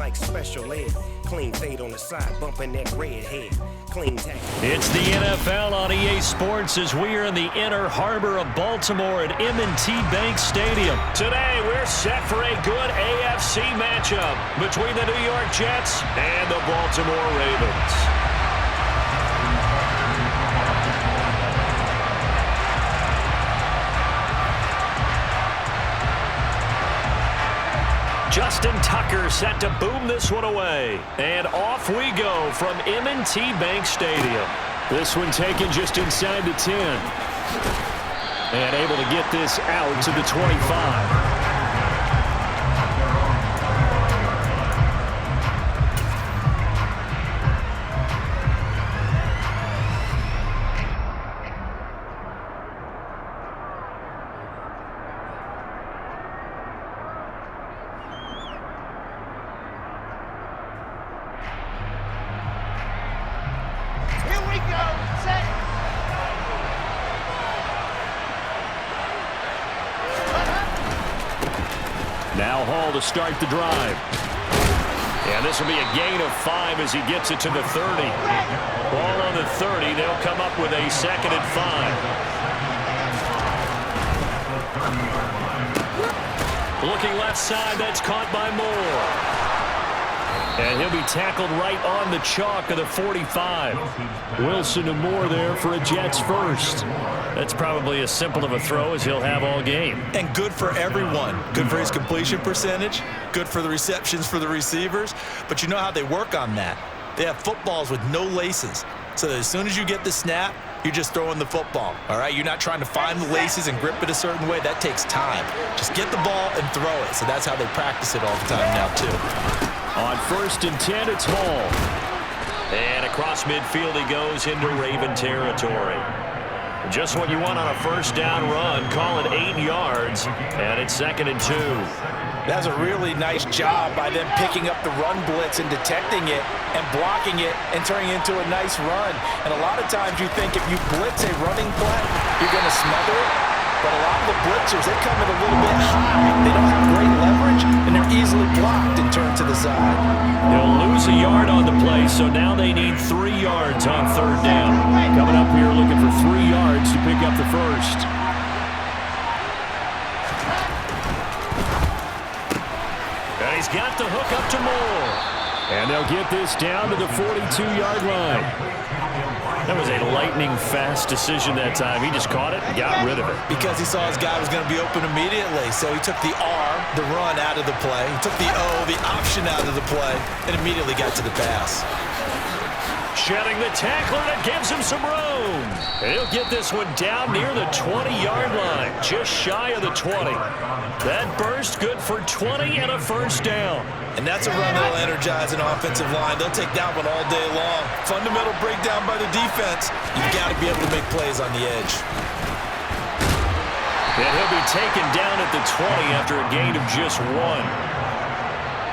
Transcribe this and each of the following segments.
like special ed. Clean fade on the side, bumping that red head. Clean tackle. It's the NFL on EA Sports as we are in the inner harbor of Baltimore at M&T Bank Stadium. Today, we're set for a good AFC matchup between the New York Jets and the Baltimore Ravens. Justin Tucker set to boom this one away. And off we go from M&T Bank Stadium. This one taken just inside the 10. And able to get this out to the 25. Now Hall to start the drive. And this will be a gain of 5 as he gets it to the 30. Ball on the 30. They'll come up with a 2nd and 5. Looking left side. That's caught by Moore. And he'll be tackled right on the chalk of the 45. Wilson to Moore there for a Jets first. That's probably as simple of a throw as he'll have all game. And good for everyone. Good for his completion percentage. Good for the receptions for the receivers. But you know how they work on that. They have footballs with no laces. So that as soon as you get the snap, you're just throwing the football. All right? You're not trying to find the laces and grip it a certain way. That takes time. Just get the ball and throw it. So that's how they practice it all the time now, too. On 1st and 10, it's Hall. And across midfield he goes into Raven territory. Just what you want on a first down run. Call it 8 yards. And it's 2nd and 2. That's a really nice job by them picking up the run blitz and detecting it and blocking it and turning it into a nice run. And a lot of times you think if you blitz a running play, you're going to smother it. But a lot of the blitzers, they come in a little bit high. They don't have great leverage, and they're easily blocked and turned to the side. They'll lose a yard on the play, so now they need 3 yards on 3rd down. Coming up here looking for 3 yards to pick up the first. And he's got the hook up to Moore. And they'll get this down to the 42-yard line. That was a lightning-fast decision that time. He just caught it and got rid of it. Because he saw his guy was going to be open immediately. So he took the R, the run, out of the play. He took the O, the option, out of the play, and immediately got to the pass. Shedding the tackler that gives him some room. And he'll get this one down near the 20-yard line, just shy of the 20. That burst good for 20 and a first down. And that's a run that'll energize an offensive line. They'll take that one all day long. Fundamental breakdown by the defense. You've got to be able to make plays on the edge. And he'll be taken down at the 20 after a gain of just 1.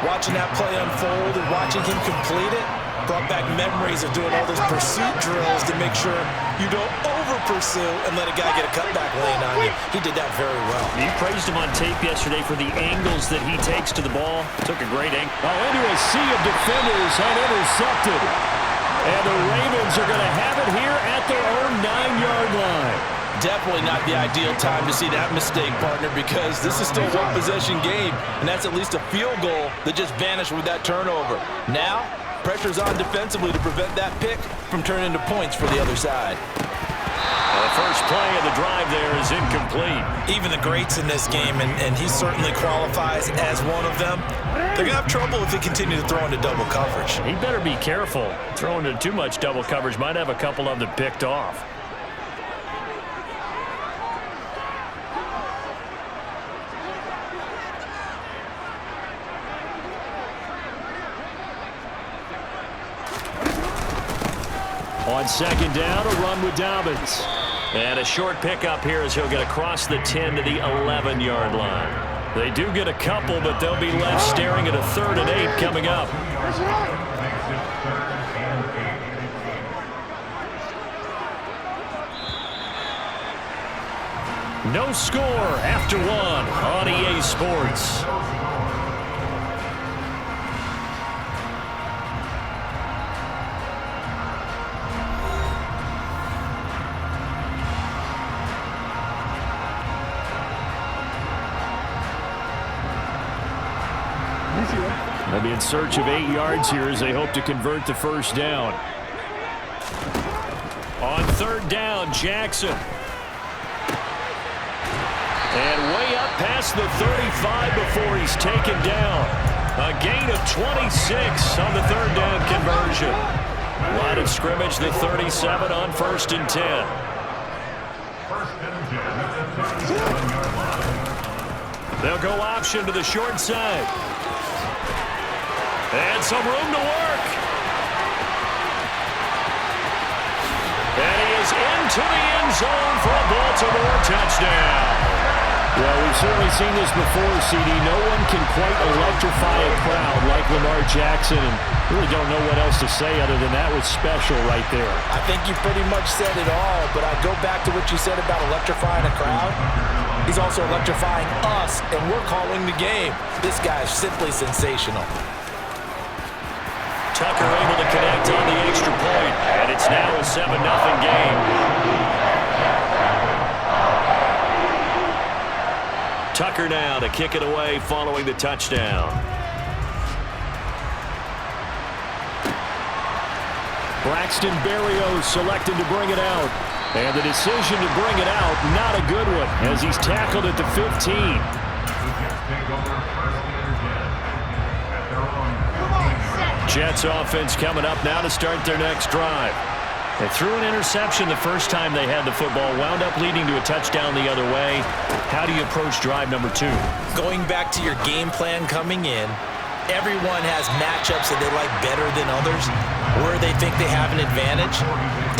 Watching that play unfold and watching him complete it brought back memories of doing all those pursuit drills to make sure you don't over-pursue and let a guy get a cutback lane on you. He did that very well. You praised him on tape yesterday for the angles that he takes to the ball. Took a great angle. Into a sea of defenders and intercepted. And the Ravens are going to have it here at their own 9-yard line. Definitely not the ideal time to see that mistake, partner, because this is still a one-possession game, and that's at least a field goal that just vanished with that turnover. Now, pressure's on defensively to prevent that pick from turning into points for the other side. The first play of the drive there is incomplete. Even the greats in this game, and he certainly qualifies as one of them, they're going to have trouble if they continue to throw into double coverage. He better be careful. Throwing into too much double coverage might have a couple of them picked off. On 2nd down, a run with Dobbins. And a short pickup here as he'll get across the 10 to the 11-yard line. They do get a couple, but they'll be left staring at a 3rd and 8 coming up. No score after 1 on EA Sports. They'll be in search of 8 yards here as they hope to convert the first down. On third down, Jackson. And way up past the 35 before he's taken down. A gain of 26 on the third down conversion. Line of scrimmage, the 37 on 1st and 10. They'll go option to the short side. And some room to work. And he is into the end zone for a Baltimore touchdown. Well, we've certainly seen this before, CD. No one can quite electrify a crowd like Lamar Jackson, and really don't know what else to say other than that was special right there. I think you pretty much said it all, but I go back to what you said about electrifying a crowd. He's also electrifying us, and we're calling the game. This guy is simply sensational. Tucker able to connect on the extra point, and it's now a 7-0 game. Tucker now to kick it away following the touchdown. Braxton Berrios selected to bring it out. And the decision to bring it out, not a good one, as he's tackled at the 15. Jets offense coming up now to start their next drive. They threw an interception the first time they had the football, wound up leading to a touchdown the other way. How do you approach drive number 2? Going back to your game plan coming in, everyone has matchups that they like better than others, where they think they have an advantage.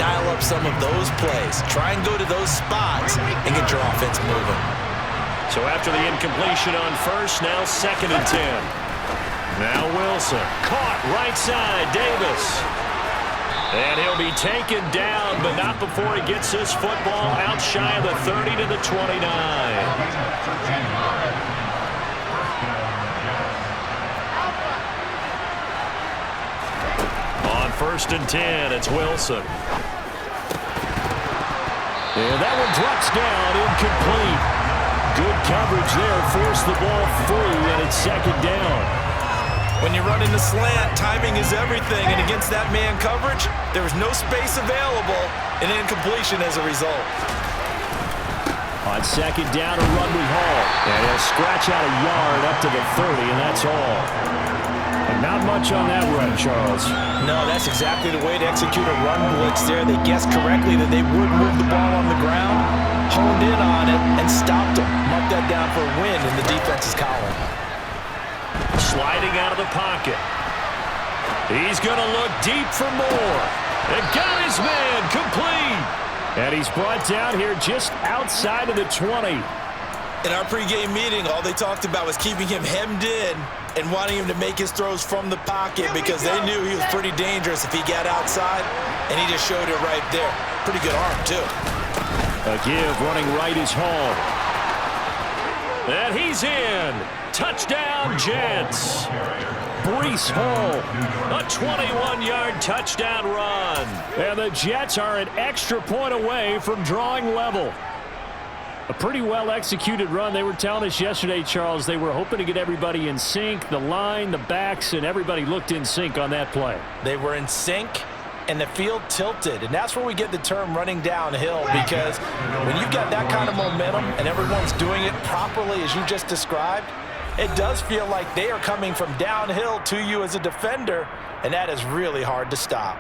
Dial up some of those plays. Try and go to those spots and get your offense moving. So after the incompletion on first, now 2nd and 10. Now Wilson. Caught right side, Davis. And he'll be taken down, but not before he gets his football out shy of the 30 to the 29. On 1st and 10, it's Wilson. And that one drops down, incomplete. Good coverage there, forced the ball free, and it's 2nd down. When you're running the slant, timing is everything, and against that man coverage, there was no space available, and incompletion as a result. On 2nd down, a run with Hall, and he'll scratch out a yard up to the 30, and that's all. And not much on that run, Charles. No, that's exactly the way to execute a run blitz there. They guessed correctly that they would move the ball on the ground, honed in on it, and stopped them. Mark that down for a win in the defense's column. Sliding out of the pocket. He's going to look deep for more. And got his man complete. And he's brought down here just outside of the 20. In our pregame meeting, all they talked about was keeping him hemmed in and wanting him to make his throws from the pocket because they knew he was pretty dangerous if he got outside, and he just showed it right there. Pretty good arm, too. A give running right is Hall. And he's in. Touchdown, Jets. Breece Hall, a 21-yard touchdown run. And the Jets are an extra point away from drawing level. A pretty well-executed run. They were telling us yesterday, Charles, they were hoping to get everybody in sync. The line, the backs, and everybody looked in sync on that play. They were in sync, and the field tilted. And that's where we get the term running downhill, because when you've got that kind of momentum and everyone's doing it properly as you just described, it does feel like they are coming from downhill to you as a defender, and that is really hard to stop.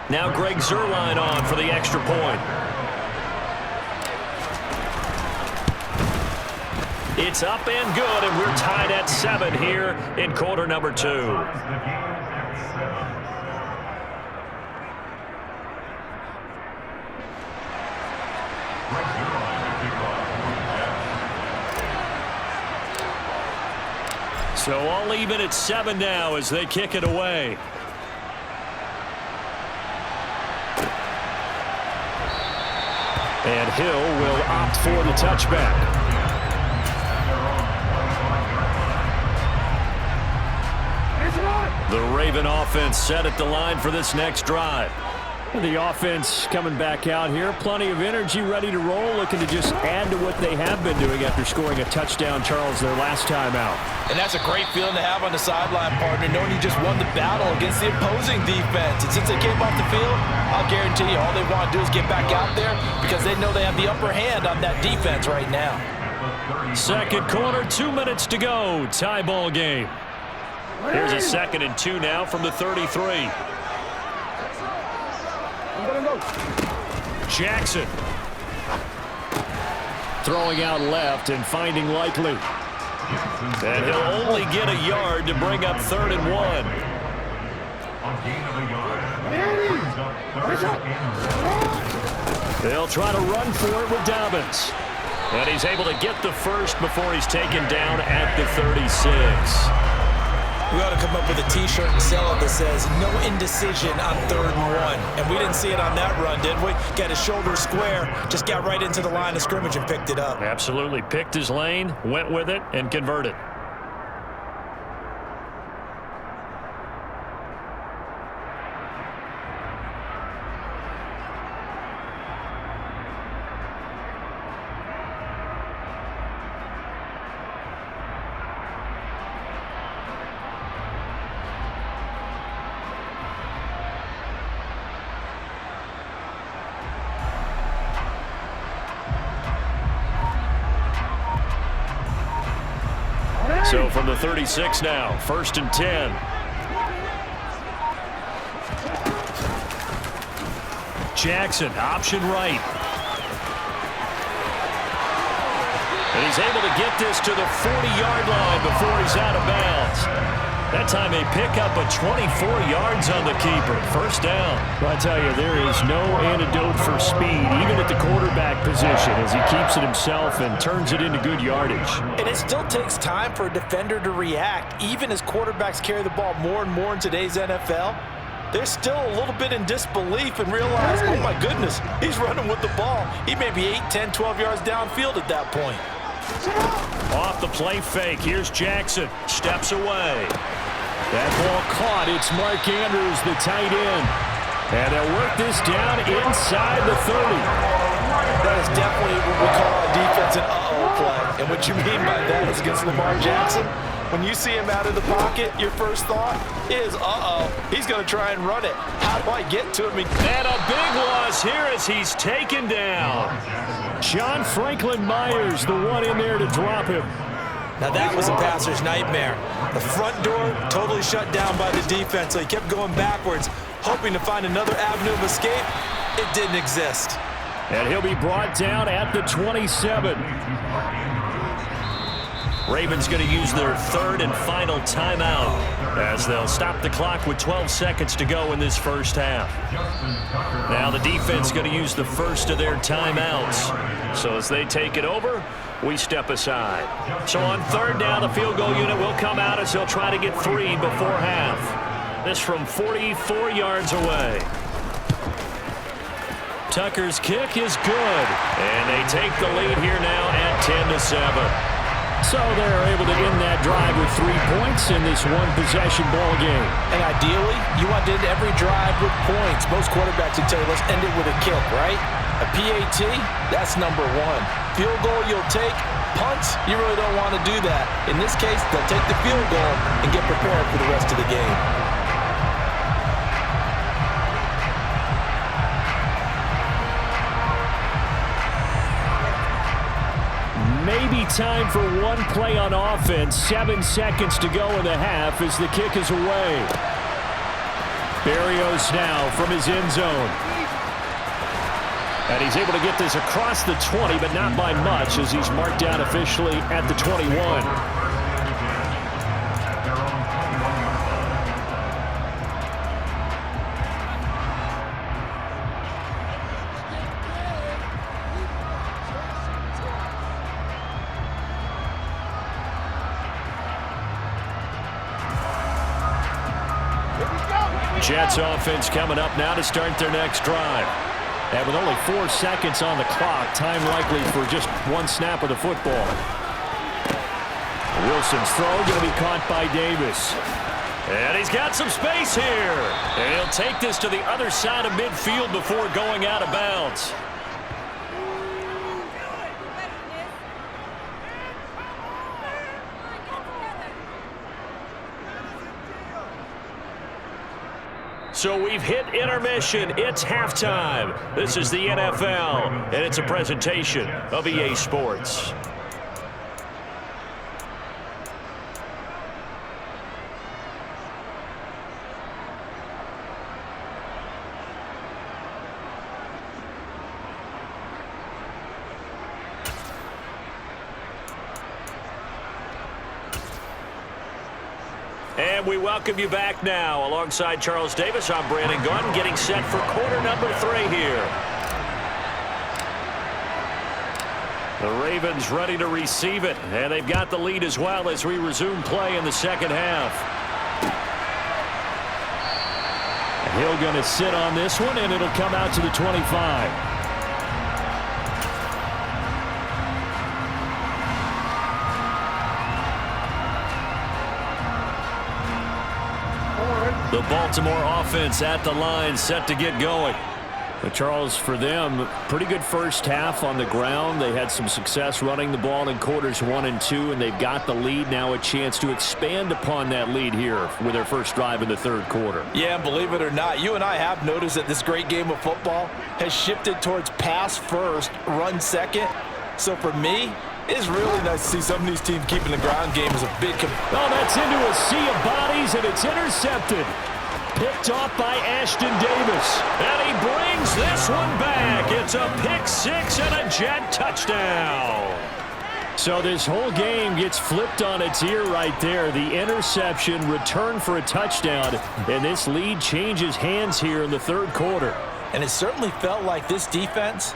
Now Greg Zuerlein on for the extra point. It's up and good, and we're tied at 7 here in quarter number 2. So all even at 7 now as they kick it away. And Hill will opt for the touchback. The Raven offense set at the line for this next drive. The offense coming back out here. Plenty of energy, ready to roll, looking to just add to what they have been doing after scoring a touchdown, Charles, their last time out. And that's a great feeling to have on the sideline, partner, knowing you just won the battle against the opposing defense. And since they came off the field, I'll guarantee you all they want to do is get back out there because they know they have the upper hand on that defense right now. Second quarter, 2 minutes to go. Tie ball game. Here's a 2nd and 2 now from the 33. Jackson. Throwing out left and finding Likely. And he'll only get a yard to bring up 3rd and 1. They'll try to run for it with Dobbins. And he's able to get the first before he's taken down at the 36. We ought to come up with a T-shirt and sell it that says, no indecision on 3rd and 1. And we didn't see it on that run, did we? Got his shoulder square, just got right into the line of scrimmage and picked it up. Absolutely. Picked his lane, went with it, and converted. So from the 36 now, 1st and 10. Jackson, option right. And he's able to get this to the 40-yard line before he's out of bounds. That time they pick up a 24 yards on the keeper. First down. Well, I tell you, there is no antidote for speed, even at the quarterback position, as he keeps it himself and turns it into good yardage. And it still takes time for a defender to react, even as quarterbacks carry the ball more and more in today's NFL. They're still a little bit in disbelief and realize, oh my goodness, he's running with the ball. He may be 8, 10, 12 yards downfield at that point. Off the play fake, here's Jackson, steps away. That ball caught, it's Mark Andrews, the tight end. And they'll work this down inside the 30. That is definitely what we call a defensive uh-oh play. And what you mean by that is against Lamar Jackson, when you see him out of the pocket, your first thought is, uh-oh, he's going to try and run it. How do I get to him? And a big loss here as he's taken down. John Franklin Myers, the one in there to drop him. Now that was a passer's nightmare. The front door totally shut down by the defense, so he kept going backwards, hoping to find another avenue of escape. It didn't exist. And he'll be brought down at the 27. Ravens going to use their 3rd and final timeout as they'll stop the clock with 12 seconds to go in this first half. Now the defense going to use the first of their timeouts. So as they take it over, we step aside. So on 3rd down, the field goal unit will come out as they'll try to get 3 before half. This from 44 yards away. Tucker's kick is good. And they take the lead here now at 10-7. So they're able to end that drive with 3 points in this one-possession ball game. And ideally, you want to end every drive with points. Most quarterbacks would tell you, let's end it with a kick, right? A PAT, that's number 1. Field goal you'll take. Punts, you really don't want to do that. In this case, they'll take the field goal and get prepared for the rest of the game. Maybe time for one play on offense. 7 seconds to go in the half as the kick is away. Berrios now from his end zone. And he's able to get this across the 20, but not by much as he's marked down officially at the 21. Jets offense coming up now to start their next drive. And with only 4 seconds on the clock, time likely for just one snap of the football. Wilson's throw going to be caught by Davis. And he's got some space here. And he'll take this to the other side of midfield before going out of bounds. So we've hit intermission. It's halftime. This is the NFL, and it's a presentation of EA Sports. And we welcome you back now. Alongside Charles Davis, I'm Brandon Gaudin, getting set for quarter number 3 here. The Ravens ready to receive it, and they've got the lead as well as we resume play in the second half. Hill going to sit on this one, and it'll come out to the 25. The Baltimore offense at the line, set to get going. But Charles, for them, pretty good first half on the ground. They had some success running the ball in quarters 1 and 2, and they've got the lead. Now a chance to expand upon that lead here with their first drive in the third quarter. Yeah, and believe it or not, you and I have noticed that this great game of football has shifted towards pass first, run second. So for me, it's really nice to see some of these teams keeping the ground game as a big... Oh, that's into a sea of bodies, and it's intercepted. Picked off by Ashton Davis. And he brings this one back. It's a pick 6 and a Jet touchdown. So this whole game gets flipped on its ear right there. The interception, return for a touchdown, and this lead changes hands here in the third quarter. And it certainly felt like this defense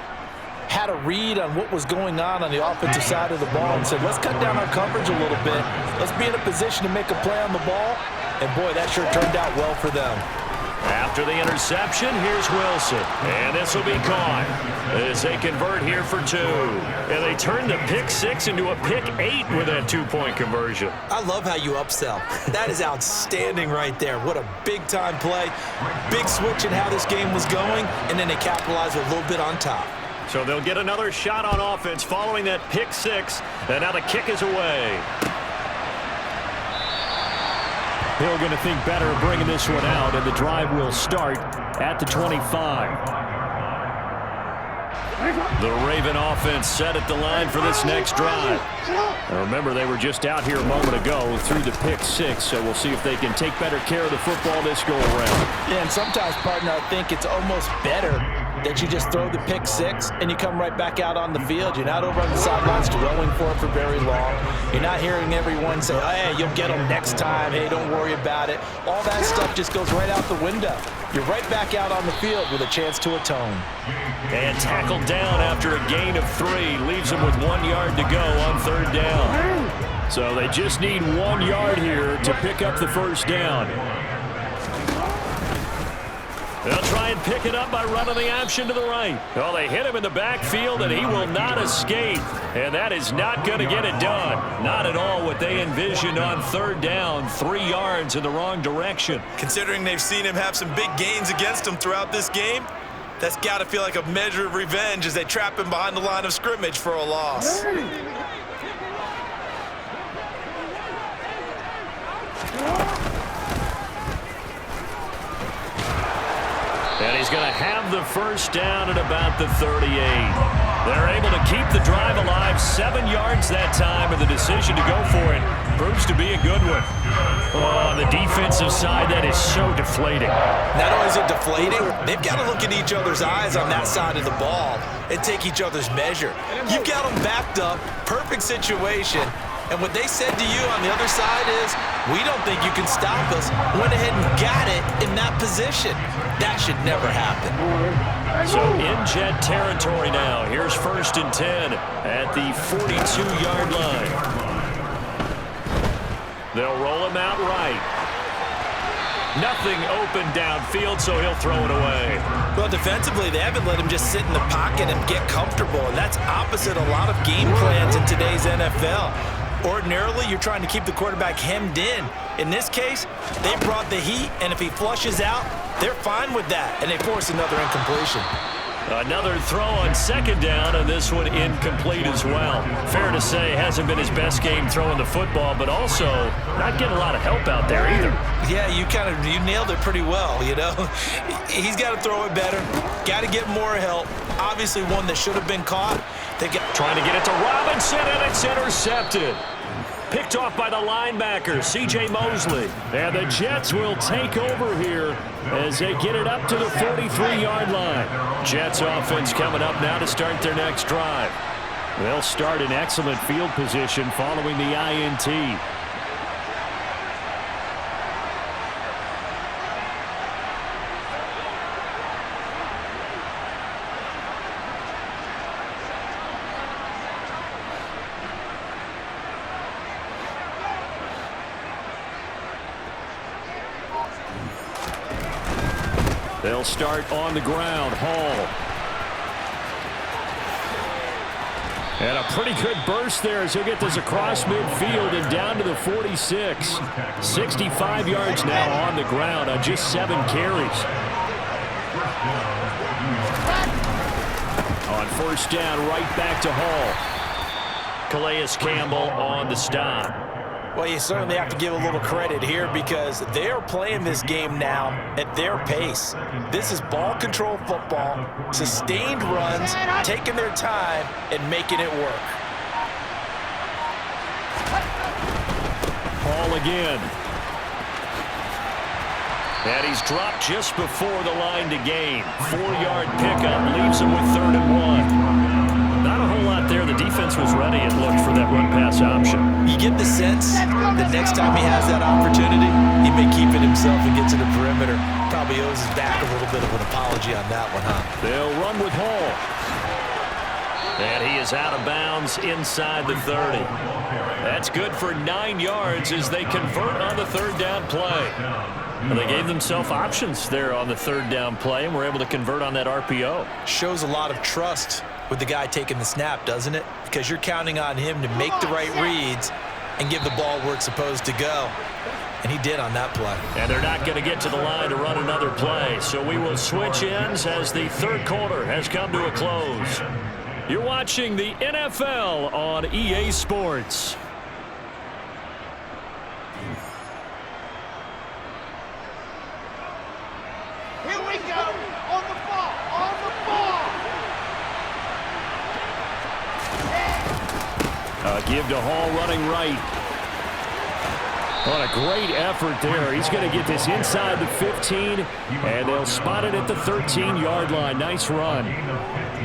had a read on what was going on the offensive side of the ball and said, let's cut down our coverage a little bit. Let's be in a position to make a play on the ball. And, boy, that sure turned out well for them. After the interception, here's Wilson. And this will be caught as they convert here for 2. And they turn the pick 6 into a pick 8 with that 2-point conversion. I love how you upsell. That is outstanding right there. What a big-time play. Big switch in how this game was going, and then they capitalized with a little bit on top. So they'll get another shot on offense following that pick 6. And now the kick is away. Hill going to think better of bringing this one out, and the drive will start at the 25. The Raven offense set at the line for this next drive. Now remember, they were just out here a moment ago through the pick 6, so we'll see if they can take better care of the football this go around. Yeah, and sometimes, partner, I think it's almost better that you just throw the pick 6 and you come right back out on the field. You're not over on the sidelines throwing for it for very long. You're not hearing everyone say, oh, hey, you'll get them next time. Hey, don't worry about it. All that stuff just goes right out the window. You're right back out on the field with a chance to atone. And tackled down after a gain of 3. Leaves them with 1 yard to go on third down. So they just need 1 yard here to pick up the first down. They'll try and pick it up by running the option to the right. Well, they hit him in the backfield, and he will not escape. And that is not going to get it done. Not at all what they envisioned on third down. 3 yards in the wrong direction. Considering they've seen him have some big gains against him throughout this game, that's got to feel like a measure of revenge as they trap him behind the line of scrimmage for a loss. And he's going to have the first down at about the 38. They're able to keep the drive alive, 7 yards that time, and the decision to go for it proves to be a good one. On the defensive side, that is so deflating. Not only is it deflating, they've got to look at each other's eyes on that side of the ball and take each other's measure. You've got them backed up, perfect situation, and what they said to you on the other side is, we don't think you can stop us. Went ahead and got it in that position. That should never happen. So in Jet territory now. Here's 1st and 10 at the 42-yard line. They'll roll him out right. Nothing open downfield, so he'll throw it away. Well, defensively, they haven't let him just sit in the pocket and get comfortable, and that's opposite a lot of game plans in today's NFL. Ordinarily, you're trying to keep the quarterback hemmed in. In this case, they brought the heat, and if he flushes out, they're fine with that, and they force another incompletion. Another throw on second down, and this one incomplete as well. Fair to say, hasn't been his best game throwing the football, but also not getting a lot of help out there either. Yeah, you nailed it pretty well, you know. He's got to throw it better, got to get more help. Obviously one that should have been caught. Trying to get it to Robinson, and it's intercepted. Picked off by the linebacker, C.J. Mosley. And the Jets will take over here as they get it up to the 43-yard line. Jets offense coming up now to start their next drive. They'll start in excellent field position following the INT. They'll start on the ground. Hall. And a pretty good burst there as he'll get this across midfield and down to the 46. 65 yards now on the ground on just 7 carries. On first down, right back to Hall. Calais Campbell on the stop. Well, you certainly have to give a little credit here because they're playing this game now at their pace. This is ball control football, sustained runs, taking their time and making it work. Hall again. And he's dropped just before the line to gain. 4-yard pickup leaves him with 3rd and 1. Not a whole lot there. The defense was ready, it looked, for that run-pass option. You get the sense that next time he has that opportunity, he may keep it himself and get to the perimeter. Probably owes his back a little bit of an apology on that one, huh? They'll run with Hall. And he is out of bounds inside the 30. That's good for 9 yards as they convert on the 3rd down play. And they gave themselves options there on the 3rd down play and were able to convert on that RPO. Shows a lot of trust with the guy taking the snap, doesn't it? Because you're counting on him to make the right reads and give the ball where it's supposed to go. And he did on that play. And they're not going to get to the line to run another play. So we will switch ends as the 3rd quarter has come to a close. You're watching the NFL on EA Sports. Here we go, on the ball, on the ball. Give to Hall running right. What a great effort there. He's going to get this inside the 15, and they'll spot it at the 13-yard line. Nice run.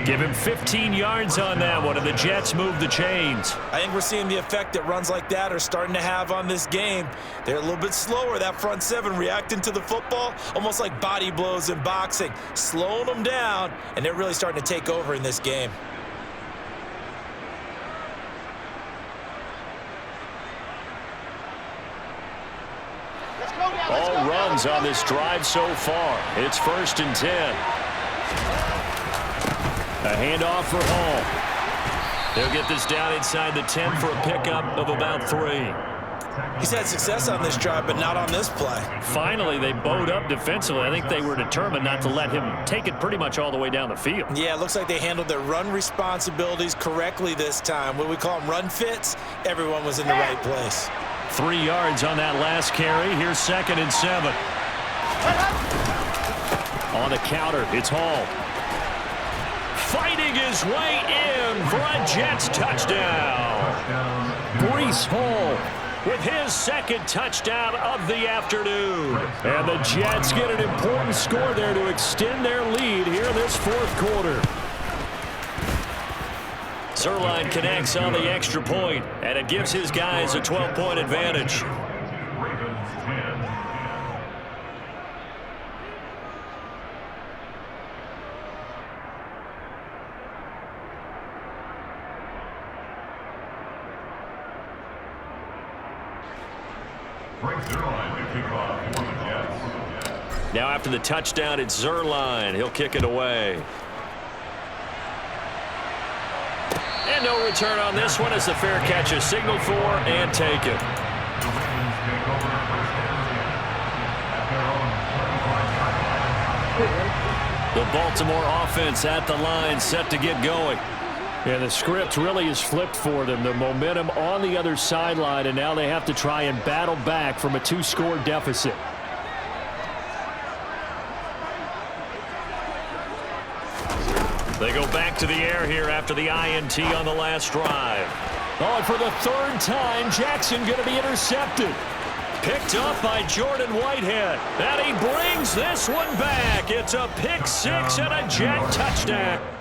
Give him 15 yards on that one, and the Jets move the chains. I think we're seeing the effect that runs like that are starting to have on this game. They're a little bit slower, that front 7, reacting to the football, almost like body blows in boxing, slowing them down, and they're really starting to take over in this game. All runs on this drive so far. It's 1st and 10. A handoff for Hall. They'll get this down inside the 10 for a pickup of about 3. He's had success on this drive, but not on this play. Finally, they bowed up defensively. I think they were determined not to let him take it pretty much all the way down the field. Yeah, it looks like they handled their run responsibilities correctly this time. What we call them run fits, everyone was in the right place. 3 yards on that last carry. Here's 2nd and 7. On the counter, it's Hall. Fighting his way in for a Jets touchdown. Breece Hall with his 2nd touchdown of the afternoon. And the Jets get an important score there to extend their lead here in this 4th quarter. Zuerlein connects on the extra point, and it gives his guys a 12-point advantage. Now after the touchdown, it's Zuerlein. He'll kick it away. And no return on this one as the fair catch is signaled for and taken. The Baltimore offense at the line, set to get going. Yeah, the script really is flipped for them. The momentum on the other sideline, and now they have to try and battle back from a 2-score deficit. They go back to the air here after the INT on the last drive. Oh, and for the third time, Jackson going to be intercepted. Picked up by Jordan Whitehead. And he brings this one back. It's a pick six and a Jet touchdown.